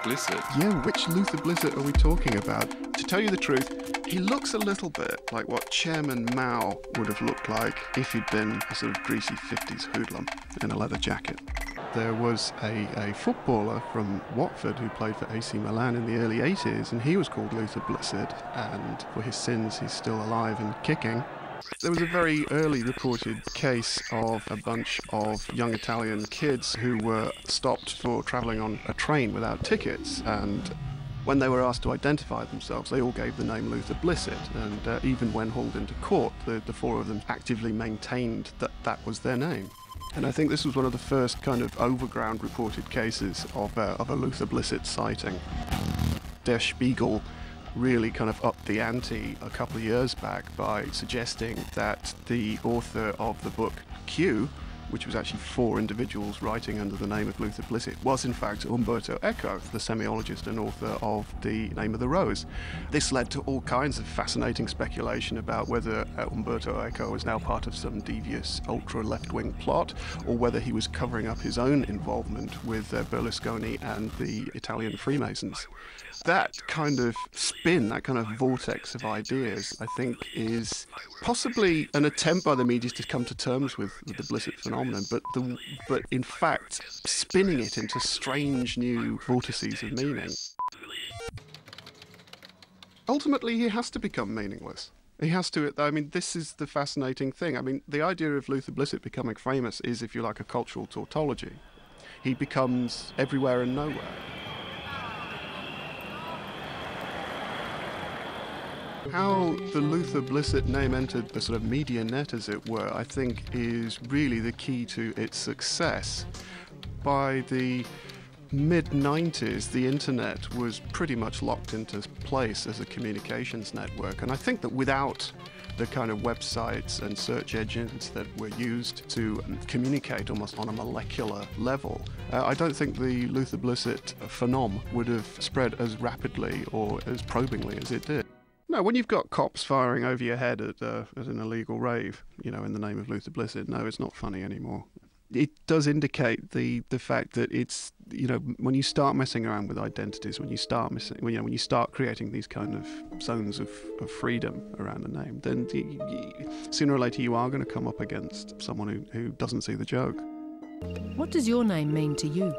Blissett. Yeah, which Luther Blissett are we talking about? To tell you the truth, he looks a little bit like what Chairman Mao would have looked like if he'd been a sort of greasy 50s hoodlum in a leather jacket. There was a footballer from Watford who played for AC Milan in the early 80s, and he was called Luther Blissett, and for his sins he's still alive and kicking. There was a very early reported case of a bunch of young Italian kids who were stopped for travelling on a train without tickets, and when they were asked to identify themselves, they all gave the name Luther Blissett, and even when hauled into court, the four of them actively maintained that that was their name. And I think this was one of the first kind of overground reported cases of a Luther Blissett sighting. Der Spiegel really kind of upped the ante a couple of years back by suggesting that the author of the book Q, which was actually four individuals writing under the name of Luther Blissett, was in fact Umberto Eco, the semiologist and author of The Name of the Rose. This led to all kinds of fascinating speculation about whether Umberto Eco is now part of some devious ultra-left-wing plot, or whether he was covering up his own involvement with Berlusconi and the Italian Freemasons. That kind of spin, that kind of vortex of ideas, I think is possibly an attempt by the media to come to terms with the Blissett phenomenon, but in fact spinning it into strange new vortices of meaning. Ultimately, he has to become meaningless. He has to, I mean, this is the fascinating thing. I mean, the idea of Luther Blissett becoming famous is, if you like, a cultural tautology. He becomes everywhere and nowhere. How the Luther Blissett name entered the sort of media net, as it were, I think is really the key to its success. By the mid-90s, the internet was pretty much locked into place as a communications network, and I think that without the kind of websites and search engines that were used to communicate almost on a molecular level, I don't think the Luther Blissett phenomenon would have spread as rapidly or as probingly as it did. No, when you've got cops firing over your head at an illegal rave, you know, in the name of Luther Blissett, no, it's not funny anymore. It does indicate the fact that it's, you know, when you start messing around with identities, when you start creating these kind of zones of freedom around a name, then sooner or later you are going to come up against someone who doesn't see the joke. What does your name mean to you?